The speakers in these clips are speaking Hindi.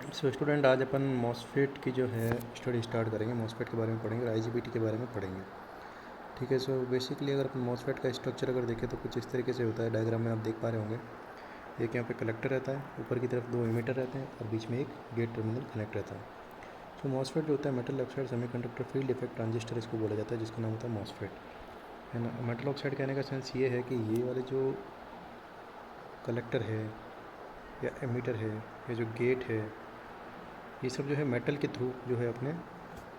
सो स्टूडेंट, आज अपन मॉसफेट की जो है स्टडी स्टार्ट करेंगे। मॉसफेट के बारे में पढ़ेंगे और आईजीबीटी के बारे में पढ़ेंगे। ठीक है। सो बेसिकली अगर अपन मॉसफेट का स्ट्रक्चर अगर देखें तो कुछ इस तरीके से होता है। डायग्राम में आप देख पा रहे होंगे, एक यहाँ पे कलेक्टर रहता है, ऊपर की तरफ 2 इमीटर रहते हैं और बीच में एक गेट टर्मिनल कनेक्ट रहता है। सो मॉसफेट जो होता है metal oxide semiconductor field effect transistor इसको बोला जाता है, जिसका नाम होता है मॉसफेट, है ना। मेटल ऑक्साइड कहने का सेंस ये है कि ये वाले जो कलेक्टर है या एमीटर है या जो गेट है, ये सब जो है मेटल के थ्रू जो है अपने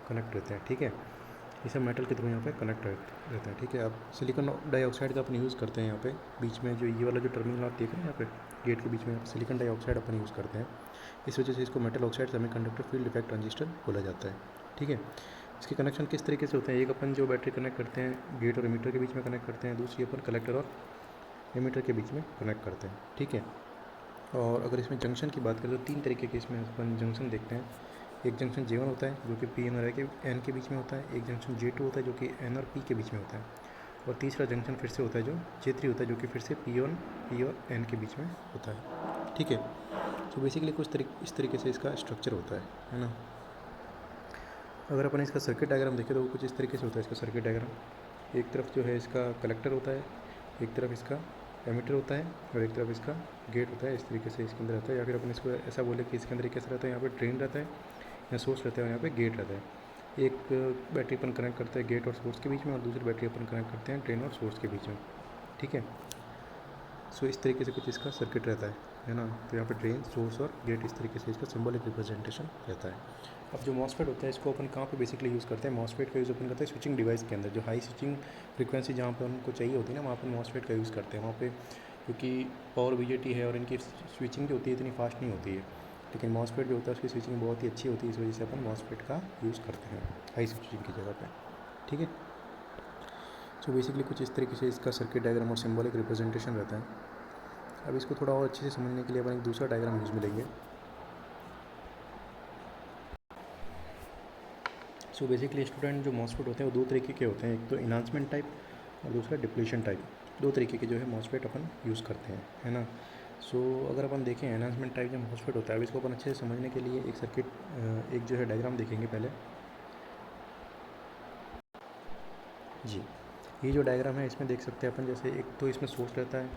कनेक्ट रहते हैं। ठीक है, ये सब मेटल के थ्रू यहाँ पे कनेक्ट रहते हैं। ठीक है, आप सिलिकॉन डाइऑक्साइड का अपन यूज़ करते हैं यहाँ पे बीच में, जो ये वाला जो टर्मिनल आप देख रहे हैं यहाँ पे गेट के बीच में, सिलिकॉन डाइऑक्साइड अपन यूज़ करते हैं। इस वजह से इसको metal oxide semiconductor field effect transistor बोला जाता है। ठीक है, इसके कनेक्शन किस तरीके से होते हैं? एक अपन जो बैटरी कनेक्ट करते हैं गेट और एमीटर के बीच में कनेक्ट करते हैं, दूसरी अपन कलेक्टर और एमीटर के बीच में कनेक्ट करते हैं। ठीक है, और अगर इसमें जंक्शन की बात करें तो 3 तरीके के इसमें अपन जंक्शन देखते हैं। एक जंक्शन J1 होता है जो कि P और N के बीच में होता है। एक जंक्शन J2 होता है जो कि N और P के बीच में होता है। और तीसरा जंक्शन फिर से होता है जो J3 होता है, जो कि फिर से P और N के बीच में होता है। ठीक है, तो बेसिकली इस तरीके से इसका स्ट्रक्चर होता है ना। अगर अपन इसका सर्किट डायग्राम देखें तो कुछ इस तरीके से होता है इसका सर्किट डायग्राम। एक तरफ जो है इसका कलेक्टर होता है, एक तरफ इसका एमीटर होता है और एक तरफ इसका गेट होता है। इस तरीके से इसके अंदर रहता है, या फिर अपन इसको ऐसा बोले कि इसके अंदर कैसा रहता है, यहाँ पे ड्रेन रहता है या सोर्स रहता है और यहाँ पे गेट रहता है। एक बैटरी अपन कनेक्ट करते हैं गेट और सोर्स के बीच में, और दूसरी बैटरी अपन कनेक्ट करते हैं ड्रेन और सोर्स के बीच में। ठीक है, सो इस तरीके से कुछ इसका सर्किट रहता है ना। तो यहाँ पे ड्रेन, सोर्स और गेट, इस तरीके से इसका सिंबॉलिक रिप्रेजेंटेशन रहता है। अब जो मॉसफेट होता है इसको अपन कहाँ पे बेसिकली यूज़ करते हैं? मॉसफेट का यूज़ अपन करते हैं स्विचिंग डिवाइस के अंदर। जो हाई स्विचिंग फ्रीक्वेंसी जहाँ पर उनको चाहिए होती है ना, वहाँ पर मॉसफेट का यूज़ करते हैं। वहाँ पे क्योंकि पावर बीजेटी है और इनकी स्विचिंग जो होती है इतनी फास्ट नहीं होती है, लेकिन मॉसफेट जो होता है उसकी स्विचिंग बहुत ही अच्छी होती है। इस वजह से अपन मॉसफेट का यूज़ करते हैं हाई स्विचिंग की जगह पर। ठीक है, सो बेसिकली कुछ इस तरीके से इसका सर्किट डायग्राम और सिंबॉलिक रिप्रेजेंटेशन रहता है। अब इसको थोड़ा और अच्छे से समझने के लिए अपन एक दूसरा डायग्राम यूज़ में लेंगे। सो बेसिकली स्टूडेंट, जो मॉसफेट होते हैं वो 2 तरीके के होते हैं, एक तो इन्हांसमेंट टाइप और दूसरा डिप्लीशन टाइप। 2 तरीके के जो है मॉसफेट अपन यूज़ करते हैं, है ना। सो अगर अपन देखें एनहांसमेंट टाइप जो मॉसफेट होता है, अब इसको अपन अच्छे से समझने के लिए एक सर्किट, एक जो है डायग्राम देखेंगे पहले। जी, ये जो डायग्राम है इसमें देख सकते हैं अपन, जैसे एक तो इसमें सोर्स रहता है,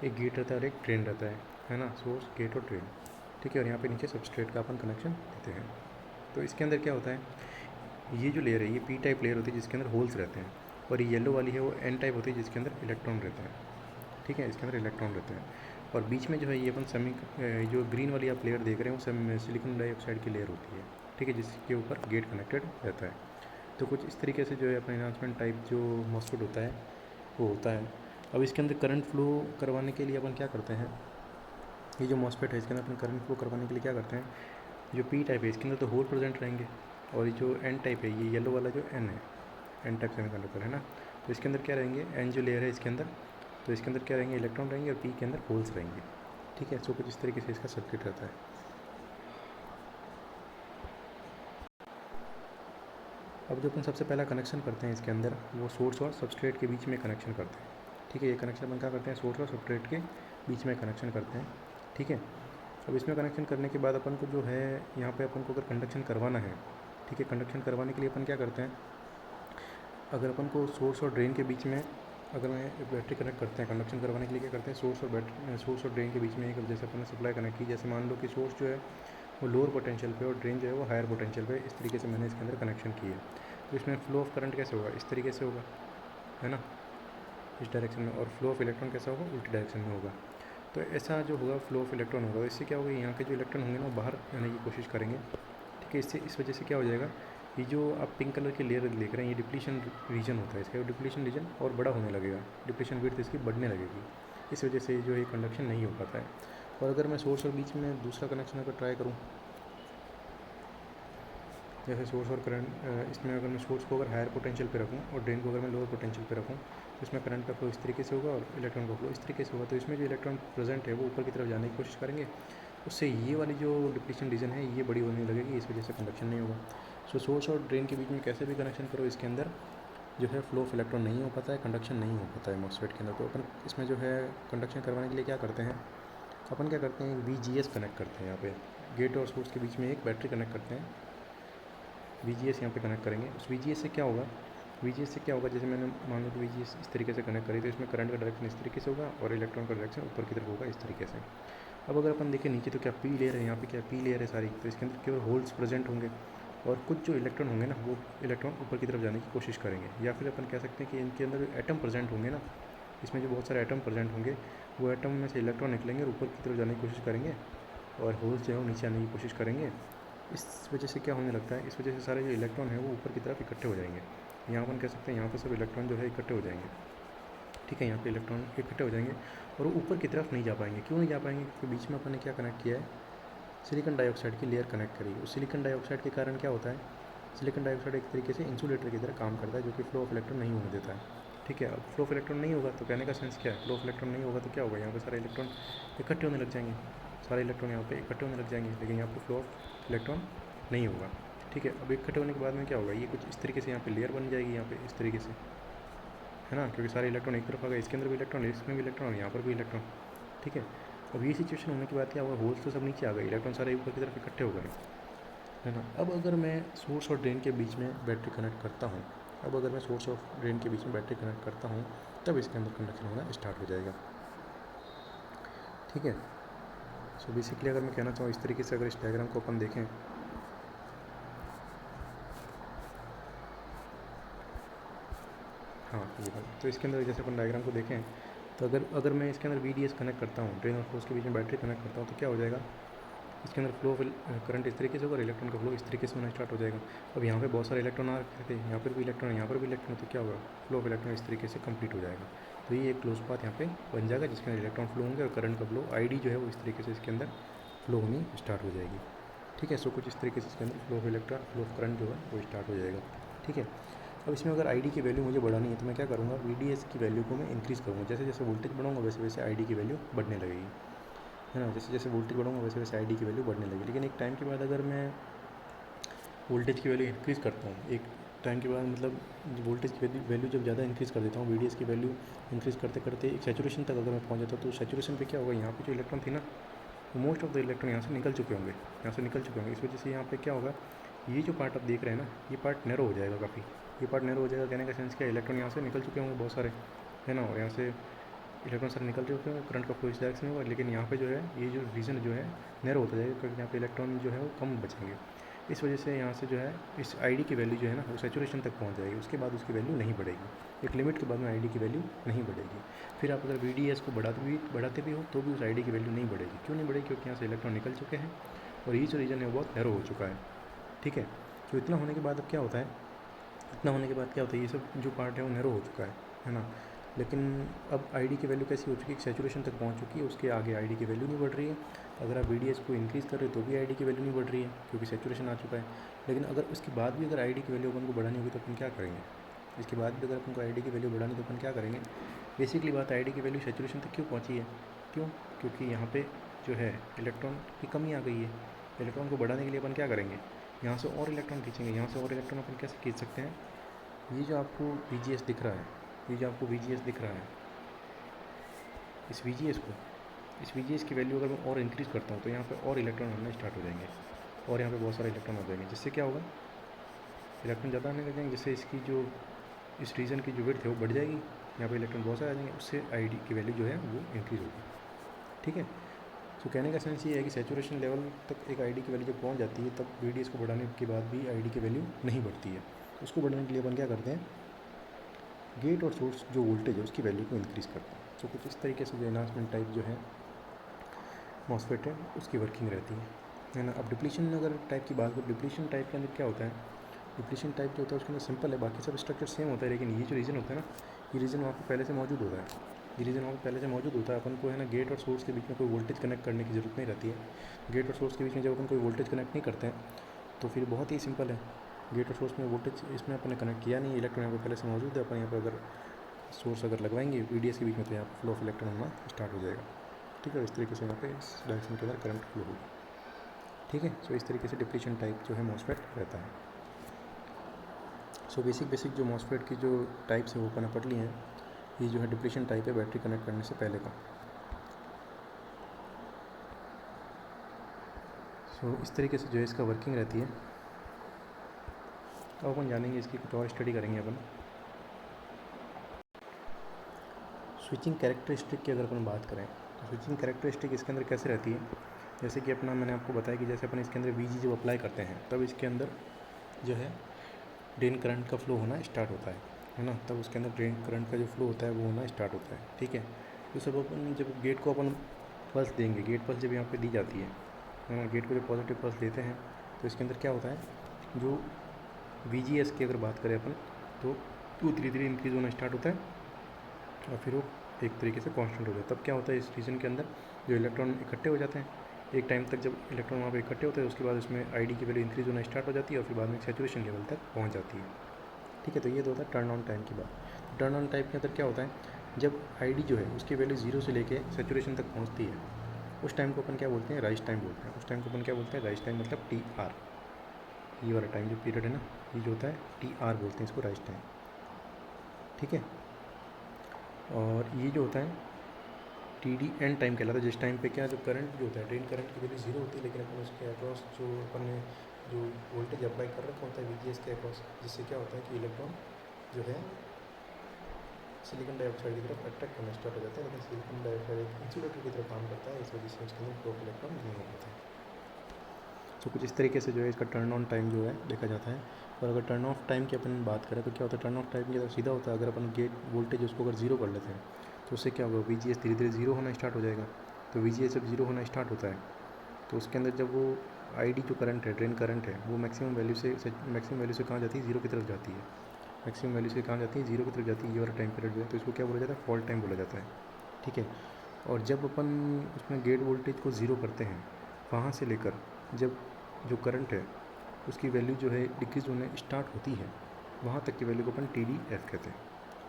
एक गेट रहता है और एक ड्रेन रहता है ना। सोर्स, गेट और ड्रेन। ठीक है, और यहाँ पे नीचे सबस्ट्रेट का अपन कनेक्शन देते हैं। तो इसके अंदर क्या होता है, ये जो लेयर है ये पी टाइप लेयर होती है जिसके अंदर होल्स रहते हैं, और ये येलो वाली है वो एन टाइप होती है जिसके अंदर इलेक्ट्रॉन रहते हैं। ठीक है, इसके अंदर इलेक्ट्रॉन रहते हैं। और बीच में जो है ये अपन जो ग्रीन वाली आप लेयर देख रहे हैं वो सिलिकॉन डाइऑक्साइड की लेयर होती है। ठीक है, जिसके ऊपर गेट कनेक्टेड रहता है। तो कुछ इस तरीके से जो है अपना इन्हांसमेंट टाइप जो मॉसफेट होता है वो होता है। अब इसके अंदर करंट फ्लो करवाने के लिए अपन क्या करते हैं, ये जो मॉसफेट है इसके अंदर अपन करंट फ्लो करवाने के लिए क्या करते हैं, जो पी टाइप है इसके अंदर तो होल प्रेजेंट रहेंगे, और जो एन टाइप है ये येलो वाला जो एन है, एन टाइप सेमीकंडक्टर है ना, तो इसके अंदर क्या रहेंगे, एन जो लेयर है इसके अंदर, तो इसके अंदर क्या रहेंगे, इलेक्ट्रॉन रहेंगे, और पी के अंदर होल्स रहेंगे। ठीक है, सो कुछ इस तरीके से इसका सर्किट रहता है। अब जो अपन सबसे पहला कनेक्शन करते हैं इसके अंदर, वो सोर्स और सबस्ट्रेट के बीच में कनेक्शन करते हैं। ठीक है, ये कनेक्शन अपन क्या करते हैं, सोर्स और सबस्ट्रेट के बीच में कनेक्शन करते हैं। ठीक है, अब इसमें कनेक्शन करने के बाद अपन को जो है यहाँ पे अपन को अगर कंडक्शन करवाना है, ठीक है, कंडक्शन करवाने के लिए अपन क्या करते हैं, अगर अपन को सोर्स और ड्रेन के बीच में अगर मैं बैटरी कनेक्ट करते हैं, कंडक्शन करवाने के लिए क्या करते हैं, सोर्स और ड्रेन के बीच में एक जैसे अपन ने सप्लाई कनेक्ट की, जैसे मान लो कि सोर्स जो है वो लोअर पोटेंशियल पे और ड्रेन जो है वो हायर पोटेंशियल पे, इस तरीके से मैंने इसके अंदर कनेक्शन की है। तो इसमें फ्लो ऑफ करंट कैसे होगा, इस तरीके से होगा, है ना, इस डायरेक्शन में, और फ्लो ऑफ इलेक्ट्रॉन कैसा होगा, उल्टी डायरेक्शन में होगा। तो ऐसा जो होगा फ्लो ऑफ इलेक्ट्रॉन होगा, तो इससे क्या होगा, यहाँ के जो इलेक्ट्रॉन होंगे ना वो बाहर आने की कोशिश करेंगे। ठीक है, इससे इस वजह से क्या हो जाएगा, ये जो आप पिंक कलर की लेयर देख रहे हैं ये डिप्लीशन रीजन होता है इसका, डिप्लीशन रीजन और बड़ा होने लगेगा, डिप्लीशन विड्थ इसकी बढ़ने लगेगी। इस वजह से जो ये कंडक्शन नहीं हो पाता है। और अगर मैं सोर्स और बीच में दूसरा कनेक्शन अगर ट्राई करूँ, जैसे सोर्स और करंट, इसमें अगर मैं सोर्स को अगर हायर पोटेंशियल पे रखूँ और ड्रेन को अगर मैं लोअर पोटेंशियल पे रखूँ, तो इसमें करंट का फ्लो इस तरीके से होगा और इलेक्ट्रॉन का फ्लो इस तरीके से होगा। तो इसमें जो इलेक्ट्रॉन प्रेजेंट है वो ऊपर की तरफ जाने की कोशिश करेंगे, उससे ये वाली जो डिप्लीशन रीजन है ये बड़ी होने लगेगी, इस वजह से कंडक्शन नहीं होगा। सो सोर्स और ड्रेन के बीच में कैसे भी कनेक्शन करो, इसके अंदर जो है फ्लो ऑफ इलेक्ट्रॉन नहीं हो पाता है, कंडक्शन नहीं हो पाता है मॉसफेट के अंदर। तो अपन इसमें जो है कंडक्शन करवाने के लिए क्या करते हैं, अपन क्या करते हैं, VGS कनेक्ट करते हैं यहाँ पे, गेट और सोर्स के बीच में एक बैटरी कनेक्ट करते हैं, VGS यहाँ पे कनेक्ट करेंगे। उस VGS से क्या होगा, VGS से क्या होगा, जैसे मैंने मान लो कि VGS इस तरीके से कनेक्ट करी तो इसमें करंट का डायरेक्शन इस तरीके से होगा और इलेक्ट्रॉन का डायरेक्शन ऊपर की तरफ होगा इस तरीके से। अब अगर अपन देखें नीचे तो क्या पी लेयर है, यहाँ पे क्या पी लेयर है सारी, तो इसके अंदर केवल होल्स प्रेजेंट होंगे और कुछ जो इलेक्ट्रॉन होंगे ना वो इलेक्ट्रॉन ऊपर की तरफ जाने की कोशिश करेंगे। या फिर अपन कह सकते हैं कि इनके अंदर एटम प्रेजेंट होंगे ना, इसमें जो बहुत सारे एटम प्रेजेंट होंगे वो एटम में से इलेक्ट्रॉन निकलेंगे और ऊपर की तरफ जाने की कोशिश करेंगे और होल्स जो है वो नीचे आने की कोशिश करेंगे। इस वजह से क्या होने लगता है, इस वजह से सारे जो इलेक्ट्रॉन है वो ऊपर की तरफ इकट्ठे हो जाएंगे। यहाँ अपन कह सकते हैं यहाँ पर सब इलेक्ट्रॉन जो है इकट्ठे हो जाएंगे, ठीक है, यहाँ पे इलेक्ट्रॉन इकट्ठे हो जाएंगे और ऊपर की तरफ नहीं जा पाएंगे। क्यों नहीं जा पाएंगे, क्योंकि बीच में अपन ने क्या कनेक्ट किया है, सिलिकॉन डाइऑक्साइड की लेयर कनेक्ट करी। उस सिलिकॉन डाइऑक्साइड के कारण क्या होता है, सिलिकॉन डाइऑक्साइड एक तरीके से इंसुलेटर की तरह काम करता है जो कि फ्लो ऑफ इलेक्ट्रॉन नहीं होने देता है, ठीक है। अब फ्लो ऑफ इलेक्ट्रॉन नहीं होगा तो कहने का सेंस क्या है, फ्लो ऑफ इलेक्ट्रॉन नहीं होगा तो क्या होगा, यहाँ पे सारे इलेक्ट्रॉन इकट्ठे होने लग जाएंगे, सारे इलेक्ट्रॉन यहाँ पे इकट्ठे होने लग जाएंगे, लेकिन यहाँ पे फ्लो ऑफ इलेक्ट्रॉन नहीं होगा, ठीक है। अब इकट्ठे होने के बाद में क्या होगा, ये कुछ इस तरीके से यहाँ पे लेयर बन जाएगी, यहाँ पे इस तरीके से, है ना, क्योंकि सारे इलेक्ट्रॉन एक तरफ आ गए, इसके अंदर भी इलेक्ट्रॉन, इसमें भी इलेक्ट्रॉन और यहाँ पर भी इलेक्ट्रॉन, ठीक है। अब ये सिचुएशन होने के बाद क्या होगा, होल्स तो सब नीचे आ गए, इलेक्ट्रॉन सारे ऊपर की तरफ इकट्ठे हो गए, है ना। अब अगर मैं सोर्स और ड्रेन के बीच में बैटरी कनेक्ट करता हूँ, अब अगर मैं सोर्स और ड्रेन के बीच में बैटरी कनेक्ट करता हूँ तब इसके अंदर कंडक्शन होना स्टार्ट हो जाएगा, ठीक है। सो बेसिकली अगर मैं कहना चाहूँ इस तरीके से, अगर इस डायग्राम को अपन देखें, हाँ ये बात, तो इसके अंदर जैसे अपन डायग्राम को देखें तो अगर मैं इसके अंदर VDS कनेक्ट करता हूँ, ड्रेन और सोर्स के बीच में बैटरी कनेक्ट करता हूँ तो क्या हो जाएगा, इसके अंदर फ्लो करंट इस तरीके से होगा, इलेक्ट्रॉन का फ्लो इस तरीके से होना स्टार्ट हो जाएगा। अब यहाँ पे बहुत सारे इलेक्ट्रॉन आ रखे थे, यहाँ पर भी इलेक्ट्रॉन, यहाँ पर भी इलेक्ट्रॉन, तो क्या होगा, फ्लो ऑफ इलेक्ट्रॉन इस तरीके से कंप्लीट हो जाएगा। तो ये एक क्लोज पाथ यहाँ पे बन जाएगा जिसके अंदर इलेक्ट्रॉन फ्लो होंगे और करंट का फ्लो ID जो है वो इस तरीके से इसके अंदर फ्लो होनी स्टार्ट हो जाएगी, ठीक है। सो कुछ इस तरीके से इसके अंदर flow of electron, flow of current जो है वो स्टार्ट हो जाएगा, ठीक है। अब इसमें अगर ID की वैल्यू मुझे बढ़ानी है तो मैं क्या करूँगा, VDS की वैल्यू को मैं इंक्रीज़ करूँगा, जैसे जैसे वोल्टेज बढ़ाऊँगा वैसे वैसे ID की वैल्यू बढ़ने लगेगी, है ना, जैसे जैसे वोल्टेज बढ़ाऊँगा वैसे वैसे ID की वैल्यू बढ़ने लगेगी। लेकिन एक टाइम के बाद अगर मैं वोल्टेज की वैल्यू इंक्रीज़ करता हूँ, एक टाइम के बाद मतलब वोल्टेज की वैल्यू जब ज़्यादा इंक्रीज़ कर देता हूँ, VDS की वैल्यू इंक्रीज़ करते करते एक सैचुरेशन तक अगर मैं पहुँच जाता हूँ तो सैचुरेशन पे क्या होगा, यहाँ पे जो इलेक्ट्रॉन थी ना, मोस्ट ऑफ द इलेक्ट्रॉन यहाँ से निकल चुके होंगे, यहाँ से निकल चुके होंगे। इस वजह से यहाँ पे क्या होगा, ये जो पार्ट आप देख रहे हैं ना, ये पार्ट नैरो हो जाएगा काफ़ी, ये पार्ट नैरो हो जाएगा। कहने का सेंस क्या है, इलेक्ट्रॉन यहाँ से निकल चुके होंगे बहुत सारे, है ना, और यहाँ से इलेक्ट्रॉन सारे निकल चुके होंगे, करंट का फ्लो इस डायरेक्शन में होगा। लेकिन यहाँ पे जो है ये जो रीजन जो है नैरो होता जाएगा, क्योंकि यहाँ पे इलेक्ट्रॉन जो है वो कम बचेंगे। इस वजह से यहाँ से जो है इस ID की वैल्यू जो है ना वो सैचुरेशन तक पहुँच जाएगी, उसके बाद उसकी वैल्यू नहीं बढ़ेगी, एक लिमिट के बाद में ID की वैल्यू नहीं बढ़ेगी। फिर आप अगर VDS को बढ़ाते भी हो तो भी उस ID की वैल्यू नहीं बढ़ेगी। क्यों नहीं बढ़ेगी, क्योंकि यहाँ से इलेक्ट्रॉन निकल चुके हैं और ये जो रीजन है वो बहुत नैरो हो चुका है, ठीक है। तो इतना होने के बाद अब क्या होता है, इतना होने के बाद क्या होता है, ये सब जो पार्ट है वो नैरो हो चुका है ना। लेकिन अब ID की वैल्यू कैसी हो चुकी है, सैचुरेशन तक पहुंच चुकी है, उसके आगे ID की वैल्यू नहीं बढ़ रही है। अगर आप VDS को इंक्रीज़ कर रहे हो तो भी ID की वैल्यू नहीं बढ़ रही है क्योंकि सैचुरेशन आ चुका है। लेकिन अगर उसके बाद भी अगर ID की वैल्यू अपन को बढ़ानी होगी तो अपन क्या करेंगे, इसके बाद भी अगर अपन को ID की वैल्यू बढ़ानी तो अपन क्या करेंगे, बेसिकली बात ID की वैल्यू सैचुरेशन तक क्यों पहुँची है, क्यों, क्योंकि यहाँ पर जो है इलेक्ट्रॉन की कमी आ गई है। इलेक्ट्रॉन को बढ़ाने के लिए अपन क्या करेंगे, यहाँ से और इलेक्ट्रॉन खींचेंगे। यहाँ से और इलेक्ट्रॉन अपन कैसे खींच सकते हैं, ये जो आपको VGS दिख रहा है, ये जो आपको VGS दिख रहा है, इस VGS की वैल्यू अगर मैं और इंक्रीज़ करता हूँ तो यहाँ पे और इलेक्ट्रॉन आना स्टार्ट हो जाएंगे और यहाँ पे बहुत सारे इलेक्ट्रॉन आ जाएंगे, जिससे क्या होगा, इलेक्ट्रॉन ज़्यादा आने लग जाएंगे, जिससे इसकी जो इस रीजन की जो विड्थ है वो बढ़ जाएगी, यहाँ पे इलेक्ट्रॉन बहुत सारे आ जाएंगे, उससे ID की वैल्यू जो है वो इंक्रीज़ होगी, ठीक है। तो कहने का सेंस ये है कि सैचुरेशन लेवल तक एक ID की वैल्यू जब पहुँच जाती है तब VDS को बढ़ाने के बाद भी ID की वैल्यू नहीं बढ़ती है। उसको बढ़ाने के लिए अपन क्या करते हैं, गेट और सोर्स जो वोल्टेज है उसकी वैल्यू को इंक्रीज़ करते हैं। तो कुछ इस तरीके से जो एनहांसमेंट टाइप जो है मॉसफेट है उसकी वर्किंग रहती है ना। अब डिप्लीशन अगर टाइप की बात करें, डिप्लीशन टाइप के अंदर क्या होता है, डिप्लीशन टाइप जो होता है उसके अंदर सिंपल है, बाकी सब स्ट्रक्चर सेम होता है, लेकिन ये जो रीजन होता है ना, ये रीजन वहाँ पर पहले से मौजूद होता है, ये रीजन वहाँ पर पहले से मौजूद होता है। अपन को है ना गेट और सोर्स के बीच में कोई वोल्टेज कनेक्ट करने की ज़रूरत नहीं रहती है। गेट और सोर्स के बीच में जब अपन कोई वोल्टेज कनेक्ट नहीं करते हैं तो फिर बहुत ही सिंपल है, गेट और सोर्स में वोल्टेज इसमें अपन ने कनेक्ट किया नहीं, इलेक्ट्रॉन यहाँ पर पहले से मौजूद है। अपन यहाँ पर अगर सोर्स अगर लगवाएंगे VDS के बीच में तो यहाँ पर फ्लो ऑफ इलेक्ट्रॉन होना स्टार्ट हो जाएगा, ठीक है। इस तरीके से यहाँ पे इस डायरेक्शन के अंदर करंट फ्लो होगा, ठीक है। सो इस तरीके से डिप्लीशन टाइप जो है मॉसफेट रहता है। सो बेसिक जो मॉसफेट की जो टाइप्स है वो अपन पढ़ लिए हैं। ये जो है डिप्लीशन टाइप है बैटरी कनेक्ट करने से पहले का। सो इस तरीके से जो है इसका वर्किंग रहती है। तो अपन जानेंगे, इसकी कुछ और स्टडी करेंगे अपन। स्विचिंग कैरेक्टरिस्टिक की अगर अपन बात करें तो स्विचिंग कैरेक्टरिस्टिक इसके अंदर कैसे रहती है, जैसे कि अपना मैंने आपको बताया कि जैसे अपन इसके अंदर VG जब अप्लाई करते हैं तब इसके अंदर जो है ड्रेन करंट का फ्लो होना स्टार्ट होता है ना, तब उसके अंदर ड्रेन करंट का जो फ्लो होता है वो होना स्टार्ट होता है। ठीक है, तो सब अपन जब गेट को अपन पल्स देंगे, गेट पल्स जब यहाँ पे दी जाती है ना, गेट को जब पॉजिटिव पल्स देते हैं तो इसके अंदर क्या होता है, जो VGS की अगर बात करें अपन तो वो धीरे धीरे इंक्रीज़ होना स्टार्ट होता है और फिर वो एक तरीके से कांस्टेंट हो जाता है। तब क्या होता है, इस रीजन के अंदर जो इलेक्ट्रॉन इकट्ठे हो जाते हैं, एक टाइम तक जब इलेक्ट्रॉन वहाँ पे इकट्ठे होते हैं उसके बाद उसमें ID की वैल्यू इंक्रीज़ होना स्टार्ट हो जाती है और फिर बाद में सैचुरेशन लेवल तक पहुँच जाती है। ठीक है, तो ये तो होता है टर्न ऑन टाइम की बात। टर्न ऑन टाइम के अंदर क्या होता है, जब ID जो है उसकी वैल्यू 0 से लेके सैचुरेशन तक पहुँचती है उस टाइम को अपन क्या बोलते हैं, राइज टाइम बोलते हैं। उस टाइम को अपन क्या बोलते हैं, राइज टाइम, मतलब TR। ये वाला टाइम जो पीरियड है ना, ये जो होता है TR बोलते हैं इसको, राइज टाइम। ठीक है, और ये जो होता है TDN टाइम कहलाता है, जिस टाइम पे क्या, जो करंट जो होता है, ड्रेन करंट की वैल्यू 0 होती है लेकिन अपन उसके अक्रॉस जो अपन ने जो वोल्टेज अप्लाई कर रखा होता है VGS के अक्रॉस, जिससे क्या होता है कि इलेक्ट्रॉन जो है सिलिकॉन डाइऑक्साइड की तरफ अट्रैक्ट होना स्टार्ट हो जाता है, लेकिन सिलिकॉन डाइऑक्साइड एक इंसुलेटर की तरफ काम करता है, इस वजह से उसके अंदर फ्लो ऑफ इलेक्ट्रॉन नहीं हो पाता है। तो कुछ इस तरीके से जो है इसका टर्न ऑन टाइम जो है देखा जाता है। और अगर टर्न ऑफ टाइम की अपन बात करें तो क्या होता है, टर्न ऑफ टाइम की सीधा होता है, अगर अपन गेट वोल्टेज उसको अगर 0 कर लेते हैं तो उससे क्या होगा, VGS धीरे धीरे 0 होना स्टार्ट हो जाएगा। तो VGS जब 0 होना स्टार्ट होता है तो उसके अंदर जब वो ID जो करंट है, ड्रेन करंट है, वो मैक्सिमम वैल्यू से कहाँ जाती है, 0 की तरफ जाती है। मैक्सिमम वैल्यू से कहाँ जाती है, 0 की तरफ जाती है। ये वाला टाइम पीरियड जो है तो इसको क्या बोला जाता है, फॉल्ट टाइम बोला जाता है। ठीक है, और जब अपन उसमें गेट वोल्टेज को 0 करते हैं, वहाँ से लेकर जब जो करंट है उसकी वैल्यू जो है डिक्रीज होने स्टार्ट होती है, वहाँ तक की वैल्यू को अपन TDF कहते हैं।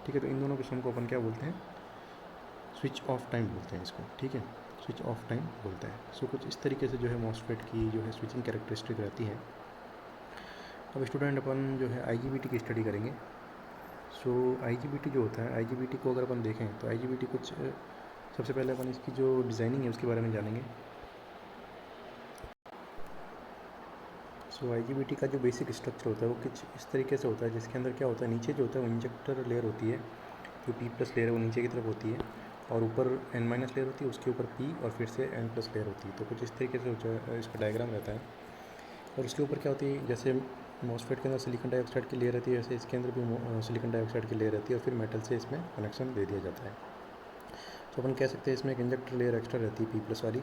ठीक है, तो इन दोनों के सम को अपन क्या बोलते हैं, स्विच ऑफ टाइम बोलते हैं इसको। ठीक है, स्विच ऑफ टाइम बोलते हैं। सो कुछ इस तरीके से जो है मॉसफेट की जो है स्विचिंग कैरेक्टरिस्टिक रहती है। अब स्टूडेंट अपन जो है IGBT की स्टडी करेंगे। सो IGBT जो होता है, IGBT को अगर अपन देखें तो IGBT कुछ सबसे पहले अपन इसकी जो डिज़ाइनिंग है उसके बारे में जानेंगे। सो IGBT का जो बेसिक स्ट्रक्चर होता है वो कुछ इस तरीके से होता है, जिसके अंदर क्या होता है, नीचे जो होता है वो इंजेक्टर लेयर होती है, जो P+ लेयर है वो नीचे की तरफ होती है, और ऊपर N- लेयर होती है, उसके ऊपर P और फिर से N+ लेयर होती है। तो कुछ इस तरीके से जो है इसका डायग्राम रहता है। और उसके ऊपर क्या होती है, जैसे मॉसफेट के अंदर सिलिकॉन डाइऑक्साइड की लेयर रहती है, वैसे इसके अंदर भी सिलिकॉन डाइऑक्साइड की लेयर रहती है और फिर मेटल से इसमें कनेक्शन दे दिया जाता है। तो अपन कह सकते हैं इसमें एक इंजेक्टर लेयर एक्स्ट्रा रहती है P+ वाली,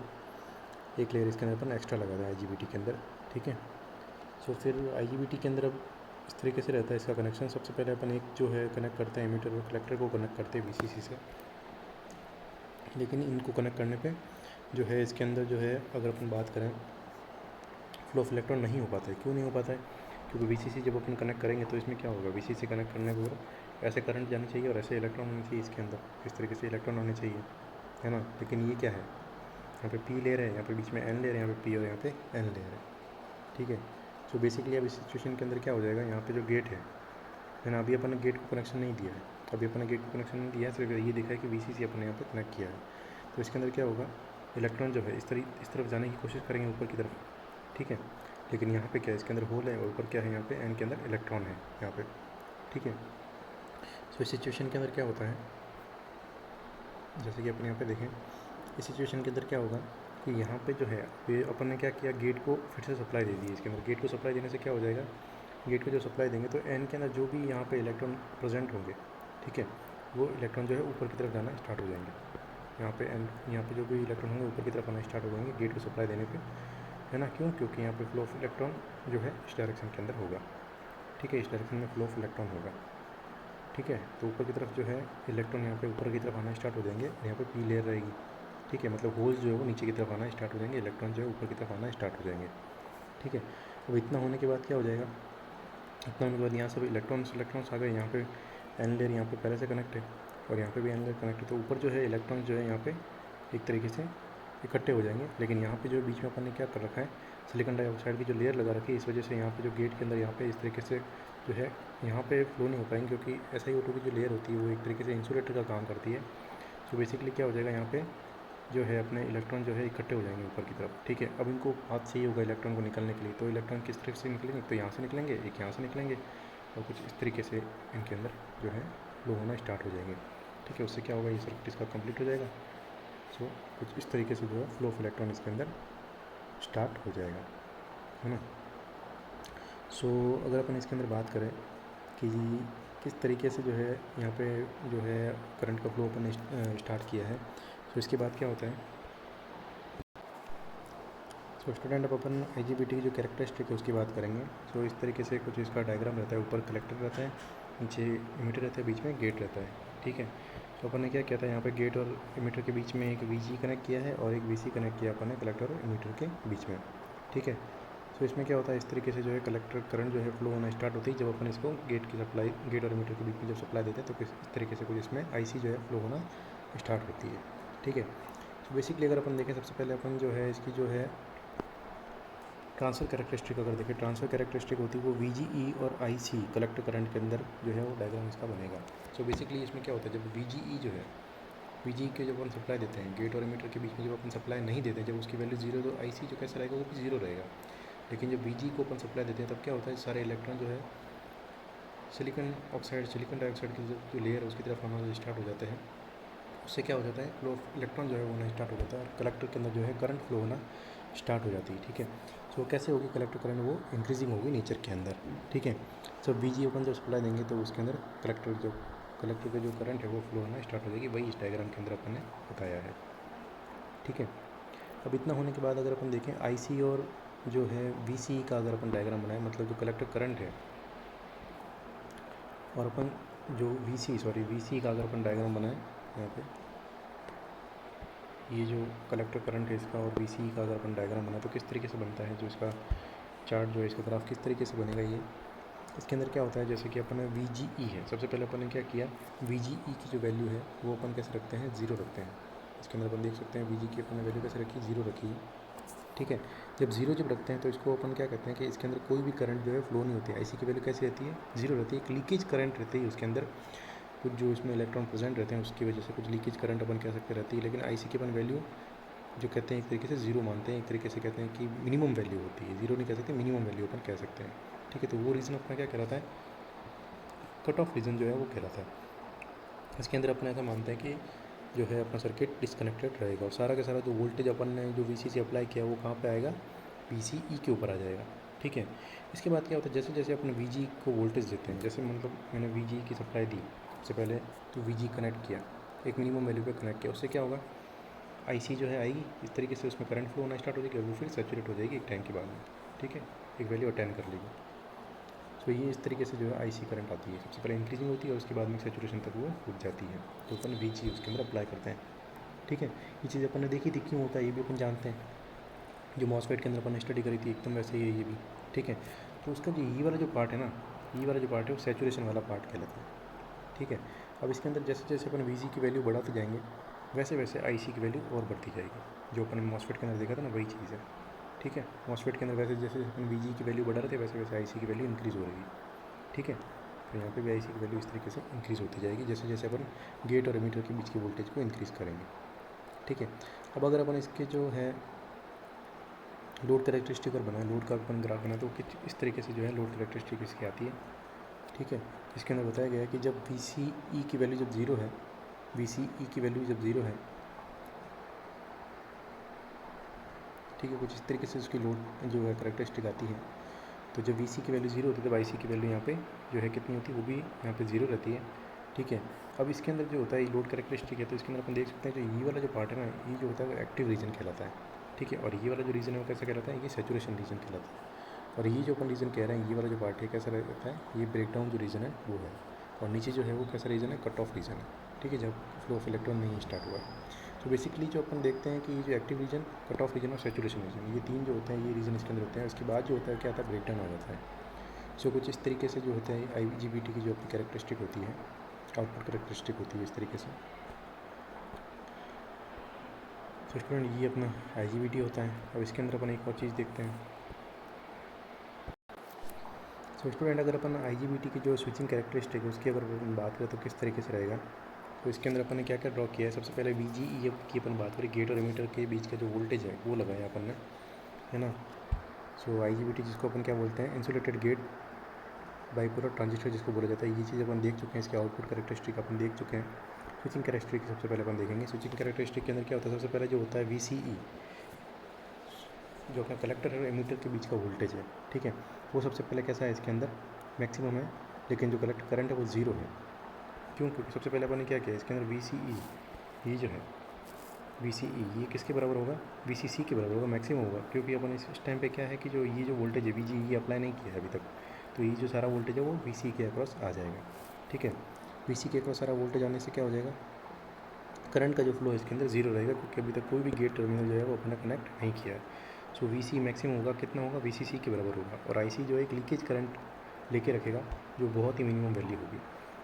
एक लेयर इसके अंदर अपन एक्स्ट्रा लगा दें IGBT के अंदर। ठीक है, सो फिर IGBT के अंदर अब इस तरीके से रहता है इसका कनेक्शन। सबसे पहले अपन एक जो है कनेक्ट करते हैं एमीटर और कलेक्टर को कनेक्ट करते हैं VCC से, लेकिन इनको कनेक्ट करने पे जो है इसके अंदर जो है अगर अपन बात करें फ्लो ऑफ इलेक्ट्रॉन नहीं हो पाता है। क्यों नहीं हो पाता है, क्योंकि VCC जब अपन कनेक्ट करेंगे तो इसमें क्या होगा, VCC कनेक्ट करने पर ऐसे करंट जानी चाहिए और ऐसे इलेक्ट्रॉन होने चाहिए इसके अंदर, इस तरीके से इलेक्ट्रॉन होने चाहिए, है ना। लेकिन ये क्या है, यहाँ पे P लेयर है, यहाँ पे बीच में N लेयर है, यहाँ पे P और यहाँ पे N लेयर है। ठीक है, तो बेसिकली अब इस सिचुएशन के अंदर क्या हो जाएगा, यहाँ पे जो गेट है ना, अभी अपन ने गेट को कनेक्शन नहीं दिया है, अभी अपन ने गेट को कनेक्शन नहीं दिया है, सिर्फ ये देखा है कि VCC अपन ने यहाँ पे कनेक्ट किया है। तो इसके अंदर क्या होगा, इलेक्ट्रॉन जो है इस तरफ जाने की कोशिश करेंगे ऊपर की तरफ। ठीक है, लेकिन यहाँ पे क्या है, इसके अंदर होल है और ऊपर क्या है, यहाँ पे N के अंदर इलेक्ट्रॉन है यहाँ पे। ठीक है, तो इस सिचुएशन के अंदर क्या होता है, जैसे कि अपन यहाँ पे देखें, इस सिचुएशन के अंदर क्या होगा कि यहाँ पे जो है ये अपन ने क्या किया, गेट को फिर से सप्लाई दे दी। इसके अंदर गेट को सप्लाई देने से क्या हो जाएगा, गेट को जो सप्लाई देंगे तो N के अंदर जो भी यहाँ पे इलेक्ट्रॉन प्रेजेंट होंगे, ठीक है, वो इलेक्ट्रॉन जो है ऊपर की तरफ जाना स्टार्ट हो जाएंगे। यहाँ पे जो भी इलेक्ट्रॉन होंगे ऊपर की तरफ आना स्टार्ट हो जाएंगे गेट को सप्लाई देने पे, है ना। क्यों, क्योंकि यहाँ पे फ्लो ऑफ इलेक्ट्रॉन जो है इस डायरेक्शन के अंदर होगा। ठीक है, इस डायरेक्शन में फ्लो ऑफ इलेक्ट्रॉन होगा। ठीक है, तो ऊपर की तरफ जो है इलेक्ट्रॉन यहाँ पे ऊपर की तरफ आना स्टार्ट हो जाएंगे, यहाँ पे P लेयर रहेगी। ठीक है, मतलब होल्स जो है वो नीचे की तरफ आना स्टार्ट हो जाएंगे, इलेक्ट्रॉन जो है ऊपर की तरफ आना स्टार्ट हो जाएंगे। ठीक है, अब इतना होने के बाद क्या हो जाएगा, इतना होने के बाद यहाँ सब इलेक्ट्रॉन्स आ गए। यहाँ पे N लेयर यहाँ पे पहले से कनेक्ट है और यहाँ पे भी N लेयर कनेक्ट है, तो ऊपर जो है इलेक्ट्रॉन जो है यहाँ पे एक तरीके से इकट्ठे हो जाएंगे। लेकिन यहाँ पे जो बीच में अपन ने क्या कर रखा है, सिलिकॉन डाइऑक्साइड की जो लेयर लगा रखी है, इस वजह से यहाँ पे जो गेट के अंदर यहाँ पे इस तरीके से जो है यहाँ पे फ्लो नहीं हो पाएंगे, क्योंकि SiO2 की जो लेयर होती है वो एक तरीके से इंसुलेटर का काम करती है। तो बेसिकली क्या हो जाएगा, यहाँ पे जो है अपने इलेक्ट्रॉन जो है इकट्ठे हो जाएंगे ऊपर की तरफ, ठीक है। अब इनको हाथ चाहिए होगा इलेक्ट्रॉन को निकलने के लिए, तो इलेक्ट्रॉन किस तरह से निकलेंगे, तो यहाँ से निकलेंगे, एक यहाँ से निकलेंगे और कुछ इस तरीके से इनके अंदर जो है फ्लो होना स्टार्ट हो जाएंगे, ठीक है। उससे क्या होगा, ये सर्किट इसका कंप्लीट हो जाएगा। सो कुछ इस तरीके से जो है फ्लो ऑफ इलेक्ट्रॉन इसके अंदर स्टार्ट हो जाएगा, है ना। सो अगर अपन इसके अंदर बात करें कि किस तरीके से जो है यहाँ पे जो है करंट का फ्लो अपन स्टार्ट किया है, तो इसके बाद क्या होता है। सो स्टूडेंट, अब अपन IGBT की जो कैरेक्टरिस्टिक है उसकी बात करेंगे। सो इस तरीके से कुछ इसका डायग्राम रहता है, ऊपर कलेक्टर रहता है, नीचे इमीटर रहता है, बीच में गेट रहता है, ठीक है। तो अपन ने क्या किया था, यहाँ पे गेट और इमीटर के बीच में एक VG कनेक्ट किया है और एक VC कनेक्ट किया अपन ने कलेक्टर और इमीटर के बीच में, ठीक है। सो इसमें क्या होता है, इस तरीके से जो है कलेक्टर करंट जो है फ्लो होना स्टार्ट होती है जब अपन इसको गेट की सप्लाई, गेट और इमीटर के बीच में जब सप्लाई देते हैं तो किस तरीके से कुछ इसमें IC जो है फ्लो होना स्टार्ट होती है, ठीक है। तो बेसिकली अगर अपन देखें, सबसे पहले अपन जो है इसकी जो है ट्रांसफ़र कैरेक्टरिस्टिक अगर देखें, ट्रांसफ़र कैरेक्टरिस्टिक होती है वो VGE और IC कलेक्टर करंट के अंदर जो है वो डायग्राम इसका बनेगा। सो बेसिकली इसमें क्या होता है, जब VGE जो है, VGE के जब अपन सप्लाई देते हैं गेट और इमीटर के बीच में, जब अपन सप्लाई नहीं देते हैं, जब उसकी वैल्यू 0, तो IC जो कैसा रहेगा, वो भी 0 रहेगा। लेकिन जब VGE को अपन सप्लाई देते हैं तब क्या होता है, सारे इलेक्ट्रॉन जो है सिलिकॉन ऑक्साइड, सिलिकॉन डाइऑक्साइड की जो लेयर है उसकी तरफ आना स्टार्ट हो जाते हैं। उससे क्या हो जाता है, फ्लो ऑफ इलेक्ट्रॉन जो है वो होना स्टार्ट हो जाता है और कलेक्टर के अंदर जो है करंट फ्लो होना स्टार्ट हो जाती है, ठीक है। सो कैसे होगी कलेक्टर करंट, वो इंक्रीजिंग होगी नेचर के अंदर, ठीक है। सो VG अपन जब सप्लाई देंगे तो उसके अंदर कलेक्टर का जो करंट है वो फ्लो होना स्टार्ट हो जाएगी, वही इस डायग्राम के अंदर अपन ने बताया है, ठीक है। अब इतना होने के बाद अगर अपन देखें IC और जो है VC का अगर अपन डायग्राम बनाएं, मतलब जो कलेक्टर करंट है और अपन जो VC का अगर अपन डायग्राम बनाएं, यहाँ पे ये जो कलेक्टर करंट है इसका और VC का अगर अपन डायग्राम बनाए तो किस तरीके से बनता है, जो इसका चार्ट जो है, इसका ग्राफ किस तरीके से बनेगा। ये इसके अंदर क्या होता है, जैसे कि अपन VGE है, सबसे पहले अपन ने क्या किया, VGE की जो वैल्यू है वो अपन कैसे रखते हैं, 0 रखते हैं। इसके अंदर अपन देख सकते हैं VG की अपन ने वैल्यू कैसे रखी, 0 रखी है, ठीक है। जब 0 जब रखते हैं तो इसको अपन क्या कहते हैं कि इसके अंदर कोई भी करंट जो है फ्लो नहीं होती है। IC की वैल्यू कैसी रहती है, 0 रहती है। एक लीकेज करंट रहती है उसके अंदर, कुछ जो इसमें इलेक्ट्रॉन प्रेजेंट रहते हैं उसकी वजह से कुछ लीकेज करंट अपन कह सकते रहती है। लेकिन IC की अपन वैल्यू जो कहते हैं एक तरीके से 0 मानते हैं, एक तरीके से कहते हैं कि मिनिमम वैल्यू होती है, 0 नहीं कह सकते, मिनिमम वैल्यू अपन कह सकते हैं, ठीक है। तो वो रीज़न अपना क्या कहलाता है, कट ऑफ रीज़न जो है वो कहलाता है। इसके अंदर अपन ऐसा मानते हैं कि जो है अपना सर्किट डिस्कनेक्टेड रहेगा और सारा का सारा जो वोल्टेज अपन ने जो VC से अप्लाई किया वो कहाँ पे आएगा, VCE के ऊपर आ जाएगा, ठीक है। इसके बाद क्या होता है, जैसे जैसे अपन VG को वोल्टेज देते हैं, जैसे मतलब मैंने VG की सप्लाई दी सबसे पहले, तो VG कनेक्ट किया, एक मिनिमम वैल्यू पे कनेक्ट किया, उससे क्या होगा, IC जो है आएगी, इस तरीके से उसमें करंट फ्लो होना स्टार्ट हो जाएगी और वो फिर सेचुरेट हो जाएगी एक टाइम के बाद में, ठीक है, एक वैल्यू अटेंड कर लेगी। तो ये इस तरीके से जो है IC करंट आती है, सबसे पहले इंक्रीजिंग होती है और उसके बाद में सेचुरेशन तक वो रुक जाती है, तो अपन VG उसके अंदर अप्लाई करते हैं, ठीक है। ये चीज़ अपन ने देखी थी, क्यों होता है ये भी अपन जानते हैं, जो मॉसफेट के अंदर अपन ने स्टडी करी थी एकदम वैसे ही है ये भी, ठीक है। तो उसका जो ये वाला जो पार्ट है ना, ये वाला जो पार्ट है वो सेचुरेशन वाला पार्ट कहलाता है, ठीक है। अब इसके अंदर जैसे जैसे अपन VG की वैल्यू बढ़ाते जाएंगे वैसे वैसे IC की वैल्यू और बढ़ती जाएगी, जो अपन ने मॉसफेट के अंदर देखा था ना वही चीज़ है, ठीक है। मॉसफेट के अंदर वैसे जैसे अपन VG की वैल्यू बढ़ा रहे थे वैसे वैसे IC की वैल्यू इंक्रीज़ हो रही है, ठीक है। तो यहाँ पे भी IC की वैल्यू इस तरीके से इंक्रीज़ होती जाएगी जैसे जैसे अपन गेट और एमीटर के बीच की वोल्टेज को इंक्रीज़ करेंगे, ठीक है। अब अगर अपन इसके जो है लोड कैरेक्टरिस्टिक अगर बनाए, लोड का अपन ग्राफ बनाए तो इस तरीके से जो है लोड कैरेक्टरिस्टिक इसकी आती है, ठीक है। इसके अंदर बताया गया है कि जब VCE की वैल्यू जब 0 है, VCE की वैल्यू जब 0 है, ठीक है, कुछ इस तरीके से उसकी लोड जो है कैरेक्टरिस्टिक आती है। तो जब VC की वैल्यू 0 होती है तब IC की वैल्यू यहाँ पे जो है कितनी होती है, वो भी यहाँ पे 0 रहती है, ठीक है। अब इसके अंदर जो होता है लोड कैरेक्टरिस्टिक है, तो इसके अंदर अपन देख सकते हैं जो ये वाला जो पार्ट है ना, ये जो होता है वो एक्टिव रीजन कहलाता है, ठीक है। और ये वाला जो रीजन है वो कैसा कहलाता है, ये सेचुरेशन रीजन कहलाता है। और ये जो अपन रीजन कह रहे हैं, ये वाला जो पार्ट है कैसा रहता है, ये ब्रेकडाउन जो रीजन है वो है। और नीचे जो है वो कैसा रीजन है, कट ऑफ रीजन है, ठीक है, जब फ्लो ऑफ इलेक्ट्रॉन नहीं स्टार्ट हुआ है। तो बेसिकली जो अपन देखते हैं कि ये जो active region, cut off region और सेचुरेशन रीजन, ये तीन जो होते हैं ये रीजन इसके अंदर होते हैं। उसके बाद जो होता है क्या आता है, ब्रेकडाउन हो जाता है। सो कुछ इस तरीके से जो होता है IGBT की जो अपनी कैरेक्टरिस्टिक होती है, आउटपुट कैरेक्टरिस्टिक होती है इस तरीके से। तो स्टूडेंट ये अपना IGBT होता है। अब इसके अंदर अपन एक और चीज़ देखते हैं। तो स्टूडेंट अगर अपन IGBT की जो स्विचिंग कैरेक्टरिस्टिक है उसकी अगर अपन बात करें तो किस तरीके से रहेगा, तो इसके अंदर अपन ने क्या क्या ड्रॉ किया है, सबसे पहले VGE की अपन बात करें, गेट और एमीटर के बीच का जो वोल्टेज है वो लगाया अपन ने, है ना। सो IGBT जिसको अपन क्या बोलते हैं, इंसुलेटेड गेट बाइपोलर ट्रांजिस्टर जिसको बोला जाता है, ये चीज़ अपन देख चुके हैं। इसके आउटपुट कैरेक्टरिस्टिक अपन देख चुके हैं। स्विचिंग कैरेक्टरिस्टिक सबसे पहले अपन देखेंगे। स्विचिंग कैरेक्टरिस्टिक के अंदर क्या होता है, सबसे पहले जो होता है VCE, जो अपना कलेक्टर और एमीटर के बीच का वोल्टेज है, ठीक है, वो सबसे पहले कैसा है, इसके अंदर मैक्सिमम है, लेकिन जो कलेक्ट करंट है वो ज़ीरो है। क्यों? क्योंकि सबसे पहले अपन ने क्या किया, इसके अंदर VCE, ये जो है VCE, ये किसके बराबर होगा, VCC के बराबर होगा, मैक्सिमम होगा। क्योंकि अपन इस टाइम पे क्या है कि जो ये जो वोल्टेज है VGE अप्लाई नहीं किया है अभी तक, तो ये जो सारा वोल्टेज है वो VC के अक्रॉस आ जाएगा, ठीक है। VC के अक्रॉस सारा वोल्टेज आने से क्या हो जाएगा, करंट का जो फ्लो है इसके अंदर ज़ीरो रहेगा, क्योंकि अभी तक कोई भी गेट टर्मिनल जो है वो अपना कनेक्ट नहीं किया है। सो VC मैक्सिमम होगा, कितना होगा, VCC के बराबर होगा। और IC जो है एक लीकेज करंट लेके रखेगा, जो बहुत ही मिनिमम वैल्यू होगी।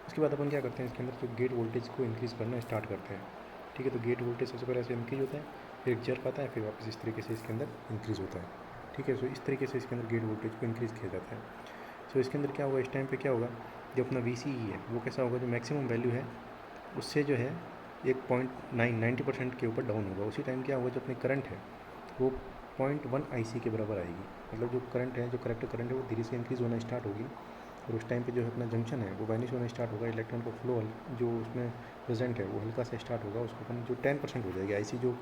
उसके बाद अपन क्या करते हैं, इसके अंदर जो गेट वोल्टेज को इंक्रीज़ करना स्टार्ट करते हैं, ठीक है। तो गेट वोल्टेज सबसे पहले ऐसे इंक्रीज होता है, फिर एक जर्क आता है, फिर वापस इस तरीके से इसके अंदर इंक्रीज़ होता है, ठीक है। सो इस तरीके से इसके अंदर गेट वोल्टेज को इंक्रीज़ किया जाता है। सो इसके अंदर क्या होगा, इस टाइम पे क्या होगा, जो अपना VCE है वो कैसा होगा, जो मैक्सिमम वैल्यू है उससे जो है 1.90% के ऊपर डाउन होगा। उसी टाइम क्या होगा, जो अपनी करंट है वो 0.1 IC के बराबर आएगी। मतलब जो करंट है, जो कलेक्टर करंट है वो धीरे से इंक्रीज़ होना स्टार्ट होगी, और उस टाइम पे जो है अपना जंक्शन है वो वाइनिश होना स्टार्ट होगा। इलेक्ट्रॉन का फ्लो जो उसमें प्रेजेंट है वो हल्का सा स्टार्ट होगा। उसको अपन जो 10% हो जाएगी, IC जो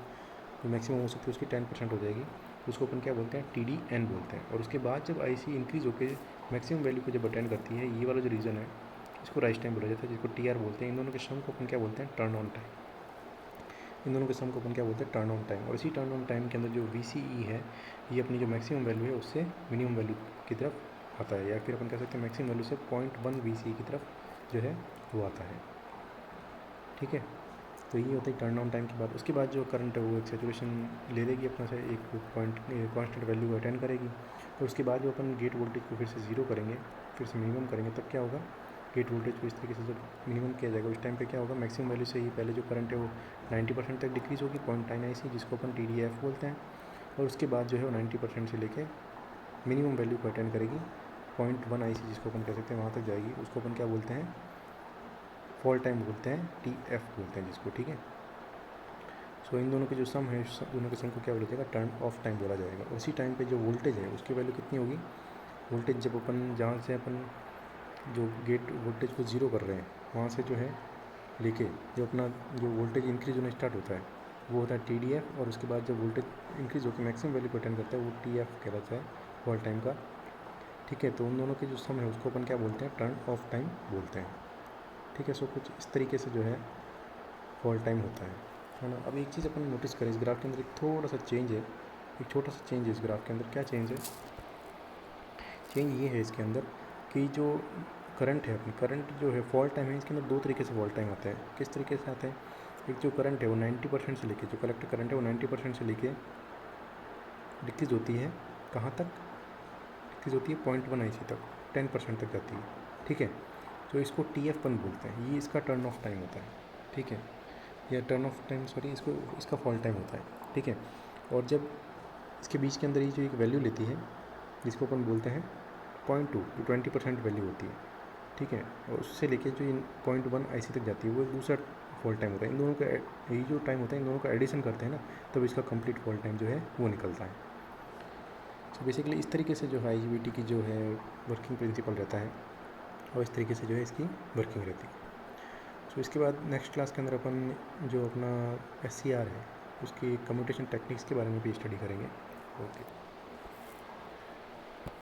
मैक्सिमम हो सकती है उसकी 10% हो जाएगी, उसको अपन क्या बोलते हैं, TDN बोलते हैं। और उसके बाद जब IC इंक्रीज़ होकर मैक्सिमम वैल्यू को जब अटेंड करती है, ये वाला जो रीजन है इसको राइज टाइम बोला जाता है, जिसको TR बोलते हैं। इन दोनों के सम को अपन क्या बोलते हैं, टर्न ऑन टाइम। इन दोनों के सम को अपन क्या बोलते हैं, टर्न ऑन टाइम। और इसी टर्न ऑन टाइम के अंदर जो VCE है, ये अपनी जो मैक्सिमम वैल्यू है उससे मिनिमम वैल्यू की तरफ आता है, या फिर अपन कह सकते हैं मैक्सिमम वैल्यू से 0.1 VCE की तरफ जो है वो आता है, ठीक है। तो ये होता है टर्न ऑन टाइम के बाद। उसके बाद जो करंट है वो एक सेचुरेशन ले लेगी अपना से, एक पॉइंट कांस्टेंट वैल्यू अटेंड करेगी। और उसके बाद जो अपन गेट वोल्टेज को फिर से ज़ीरो करेंगे, फिर से मिनिमम करेंगे, तब क्या होगा, गेट वोल्टेज को इस तरीके से जब मिनिमम किया जाएगा, उस टाइम पे क्या होगा, मैक्सिमम वैल्यू से ही पहले जो करंट है वो 90% तक डिक्रीज़ होगी, 0.9 IC, जिसको अपन TDF बोलते हैं। और उसके बाद जो है वो 90% से लेके मिनिमम वैल्यू को अटेंड करेगी, 0.1 IC जिसको अपन कह सकते हैं, वहाँ तक जाएगी। उसको अपन क्या बोलते हैं, फॉल टाइम बोलते हैं, TF बोलते हैं जिसको, ठीक है। सो इन दोनों के जो सम है, दोनों के सम को क्या बोला जाएगा, टर्न ऑफ टाइम बोला जाएगा। उसी टाइम पे जो वोल्टेज है उसकी वैल्यू कितनी होगी, वोल्टेज जब अपन जहाँ से अपन जो गेट वोल्टेज को ज़ीरो कर रहे हैं वहाँ से जो है लेके जो अपना जो वोल्टेज इंक्रीज होना स्टार्ट होता है वो होता है TDF। और उसके बाद जब वोल्टेज इंक्रीज होकर मैक्सिमम वैल्यू को अटेंड करता है वो TF कहलाता है, फॉल टाइम का, ठीक है। तो उन दोनों के जो सम है उसको अपन क्या बोलते हैं, टर्न ऑफ टाइम बोलते हैं, ठीक है। सो कुछ इस तरीके से जो है फॉल टाइम होता है ना। अब एक चीज़ अपन नोटिस करें, इस ग्राफ के अंदर एक थोड़ा सा चेंज है, एक छोटा सा चेंज है इस ग्राफ के अंदर। क्या चेंज है, चेंज ये है इसके अंदर कि जो करंट है, अपनी करंट जो है फॉल टाइम है, इसके अंदर दो तरीके से फॉल टाइम आता है। किस तरीके से आता है, एक जो करंट है वो 90% से लेके, जो कलेक्टर करंट है वो 90% से लेके डिक्रीज होती है, कहाँ तक डिक्रीज होती है, 0.1 IC तक, 10% तक जाती है, ठीक है। तो इसको TF1 बोलते हैं, ये इसका टर्न ऑफ टाइम होता है, ठीक है, या टर्न ऑफ टाइम सॉरी, इसका फॉल टाइम होता है, ठीक है। और जब इसके बीच के अंदर ये जो एक वैल्यू लेती है जिसको अपन बोलते हैं 0.2, 20% वैल्यू होती है, ठीक है। और उससे लेके जो 0.1 IC तक जाती है वो एक दूसरा फॉल टाइम होता है। इन दोनों का ये जो टाइम होता है, इन दोनों का एडिशन करते हैं ना, तब इसका कंप्लीट फॉल टाइम जो है वो निकलता है। तो बेसिकली इस तरीके से जो है IGBT की जो है वर्किंग प्रिंसिपल रहता है, और इस तरीके से जो है इसकी वर्किंग रहती है। सो इसके बाद नेक्स्ट क्लास के अंदर अपन जो अपना SCR है उसकी कम्यूटेशन टेक्निक्स के बारे में भी स्टडी करेंगे। ओके।